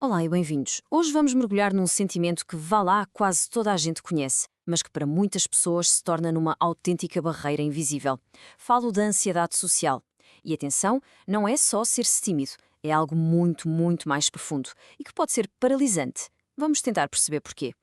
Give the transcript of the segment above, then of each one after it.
Olá e bem-vindos. Hoje vamos mergulhar num sentimento que, vá lá, quase toda a gente conhece, mas que para muitas pessoas se torna numa autêntica barreira invisível. Falo da ansiedade social. E atenção, não é só ser-se tímido, é algo muito, muito mais profundo e que pode ser paralisante. Vamos tentar perceber porquê.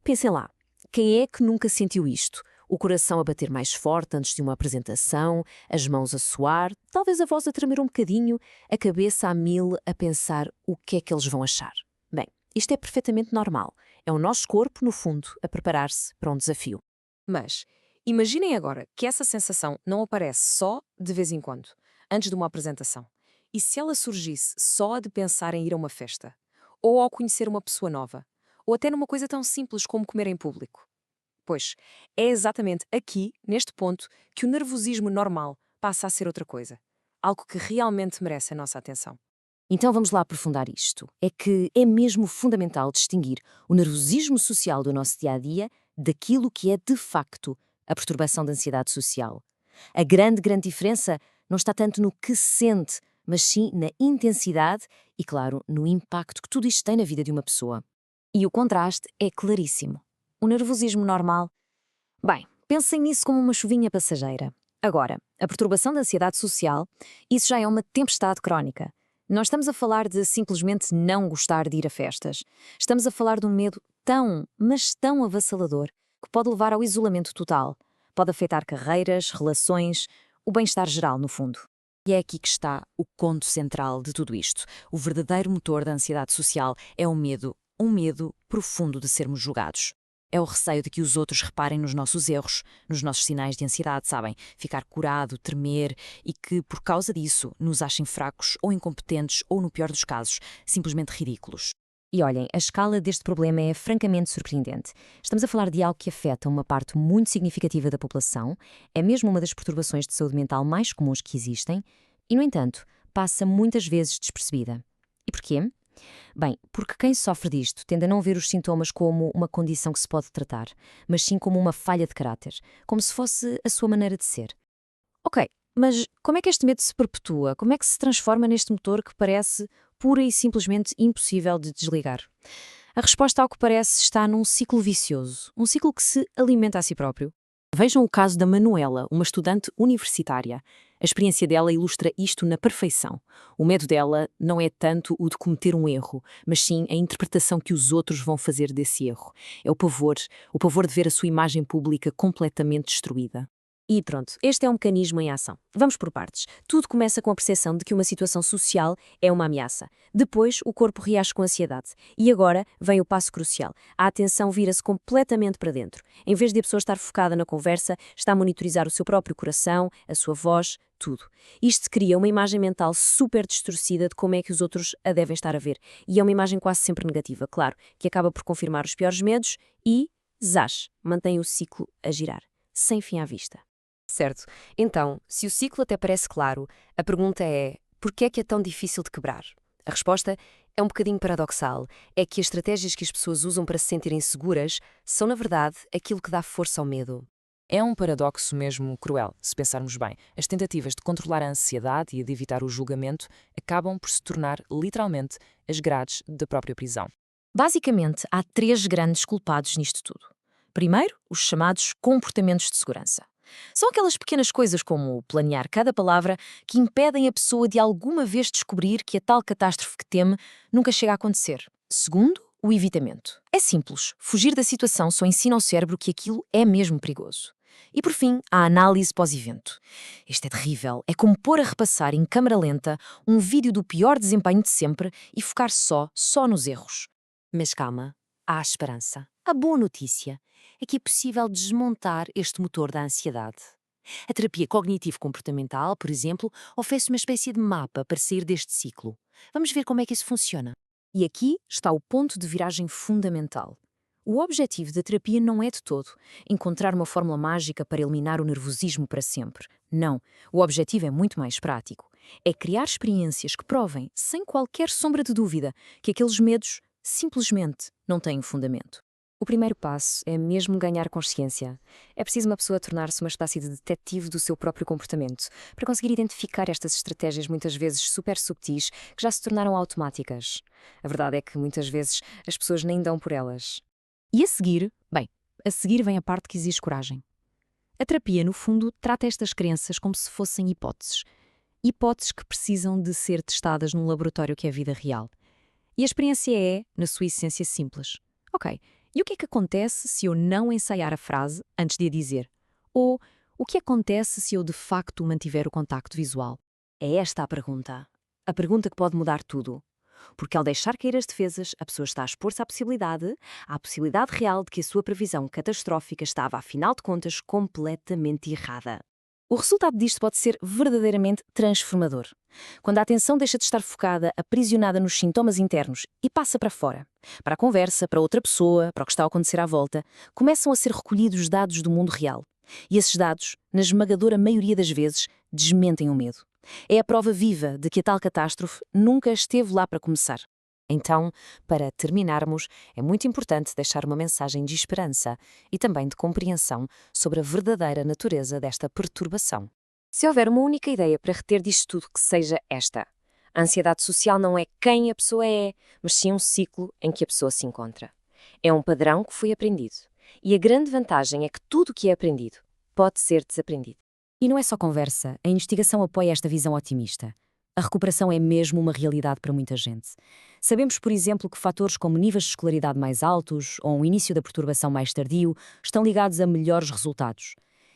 Pensem lá, quem é que nunca sentiu isto? O coração a bater mais forte antes de uma apresentação, as mãos a suar, talvez a voz a tremer um bocadinho, a cabeça a mil a pensar o que é que eles vão achar. Bem, isto é perfeitamente normal. É o nosso corpo, no fundo, a preparar-se para um desafio. Mas imaginem agora que essa sensação não aparece só de vez em quando, antes de uma apresentação. E se ela surgisse só de pensar em ir a uma festa? Ou ao conhecer uma pessoa nova? Ou até numa coisa tão simples como comer em público? Pois, é exatamente aqui, neste ponto, que o nervosismo normal passa a ser outra coisa. Algo que realmente merece a nossa atenção. Então vamos lá aprofundar isto. É que é mesmo fundamental distinguir o nervosismo social do nosso dia-a-dia daquilo que é de facto a perturbação da ansiedade social. A grande diferença não está tanto no que se sente, mas sim na intensidade e, claro, no impacto que tudo isto tem na vida de uma pessoa. E o contraste é claríssimo. O nervosismo normal. Bem, pensem nisso como uma chuvinha passageira. Agora, a perturbação da ansiedade social, isso já é uma tempestade crónica. Não estamos a falar de simplesmente não gostar de ir a festas. Estamos a falar de um medo tão, mas tão avassalador que pode levar ao isolamento total. Pode afetar carreiras, relações, o bem-estar geral, no fundo. E é aqui que está o ponto central de tudo isto. O verdadeiro motor da ansiedade social é o medo, um medo profundo de sermos julgados. É o receio de que os outros reparem nos nossos erros, nos nossos sinais de ansiedade, sabem? Ficar curado, tremer e que, por causa disso, nos achem fracos ou incompetentes ou, no pior dos casos, simplesmente ridículos. E olhem, a escala deste problema é francamente surpreendente. Estamos a falar de algo que afeta uma parte muito significativa da população, é mesmo uma das perturbações de saúde mental mais comuns que existem, e, no entanto, passa muitas vezes despercebida. E porquê? Bem, porque quem sofre disto tende a não ver os sintomas como uma condição que se pode tratar, mas sim como uma falha de caráter, como se fosse a sua maneira de ser. Ok, mas como é que este medo se perpetua? Como é que se transforma neste motor que parece pura e simplesmente impossível de desligar? A resposta, ao que parece, está num ciclo vicioso, um ciclo que se alimenta a si próprio. Vejam o caso da Manuela, uma estudante universitária. A experiência dela ilustra isto na perfeição. O medo dela não é tanto o de cometer um erro, mas sim a interpretação que os outros vão fazer desse erro. É o pavor de ver a sua imagem pública completamente destruída. E pronto, este é um mecanismo em ação. Vamos por partes. Tudo começa com a percepção de que uma situação social é uma ameaça. Depois, o corpo reage com ansiedade. E agora vem o passo crucial. A atenção vira-se completamente para dentro. Em vez de a pessoa estar focada na conversa, está a monitorizar o seu próprio coração, a sua voz, tudo. Isto cria uma imagem mental super distorcida de como é que os outros a devem estar a ver. E é uma imagem quase sempre negativa, claro, que acaba por confirmar os piores medos e, zás, mantém o ciclo a girar, sem fim à vista. Certo. Então, se o ciclo até parece claro, a pergunta é: por que é tão difícil de quebrar? A resposta é um bocadinho paradoxal. É que as estratégias que as pessoas usam para se sentirem seguras são, na verdade, aquilo que dá força ao medo. É um paradoxo mesmo cruel, se pensarmos bem. As tentativas de controlar a ansiedade e de evitar o julgamento acabam por se tornar, literalmente, as grades da própria prisão. Basicamente, há três grandes culpados nisto tudo. Primeiro, os chamados comportamentos de segurança. São aquelas pequenas coisas como planear cada palavra que impedem a pessoa de alguma vez descobrir que a tal catástrofe que teme nunca chega a acontecer. Segundo, o evitamento. É simples, fugir da situação só ensina ao cérebro que aquilo é mesmo perigoso. E por fim, a análise pós-evento. Isto é terrível, é como pôr a repassar em câmara lenta um vídeo do pior desempenho de sempre e focar só nos erros. Mas calma, há esperança. A boa notícia é que é possível desmontar este motor da ansiedade. A terapia cognitivo-comportamental, por exemplo, oferece uma espécie de mapa para sair deste ciclo. Vamos ver como é que isso funciona. E aqui está o ponto de viragem fundamental. O objetivo da terapia não é de todo encontrar uma fórmula mágica para eliminar o nervosismo para sempre. Não. O objetivo é muito mais prático. É criar experiências que provem, sem qualquer sombra de dúvida, que aqueles medos simplesmente não têm fundamento. O primeiro passo é mesmo ganhar consciência. É preciso uma pessoa tornar-se uma espécie de detetive do seu próprio comportamento, para conseguir identificar estas estratégias muitas vezes super subtis que já se tornaram automáticas. A verdade é que muitas vezes as pessoas nem dão por elas. E a seguir, bem, a seguir vem a parte que exige coragem. A terapia, no fundo, trata estas crenças como se fossem hipóteses. Hipóteses que precisam de ser testadas num laboratório que é a vida real. E a experiência é, na sua essência, simples. Ok, e o que é que acontece se eu não ensaiar a frase antes de a dizer? Ou o que acontece se eu de facto mantiver o contacto visual? É esta a pergunta. A pergunta que pode mudar tudo. Porque ao deixar cair as defesas, a pessoa está a expor-se à possibilidade real de que a sua previsão catastrófica estava, afinal de contas, completamente errada. O resultado disto pode ser verdadeiramente transformador. Quando a atenção deixa de estar focada, aprisionada nos sintomas internos e passa para fora, para a conversa, para outra pessoa, para o que está a acontecer à volta, começam a ser recolhidos dados do mundo real. E esses dados, na esmagadora maioria das vezes, desmentem o medo. É a prova viva de que a tal catástrofe nunca esteve lá para começar. Então, para terminarmos, é muito importante deixar uma mensagem de esperança e também de compreensão sobre a verdadeira natureza desta perturbação. Se houver uma única ideia para reter disto tudo que seja esta: a ansiedade social não é quem a pessoa é, mas sim um ciclo em que a pessoa se encontra. É um padrão que foi aprendido. E a grande vantagem é que tudo o que é aprendido pode ser desaprendido. E não é só conversa, a investigação apoia esta visão otimista. A recuperação é mesmo uma realidade para muita gente. Sabemos, por exemplo, que fatores como níveis de escolaridade mais altos ou um início da perturbação mais tardio estão ligados a melhores resultados.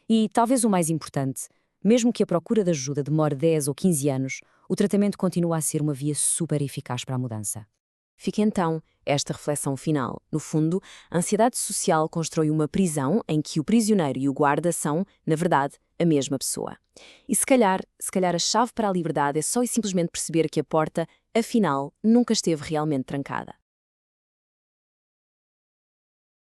E, talvez o mais importante, mesmo que a procura de ajuda demore 10 ou 15 anos, o tratamento continua a ser uma via super eficaz para a mudança. Fica então esta reflexão final. No fundo, a ansiedade social constrói uma prisão em que o prisioneiro e o guarda são, na verdade, a mesma pessoa. E se calhar a chave para a liberdade é só e simplesmente perceber que a porta, afinal, nunca esteve realmente trancada.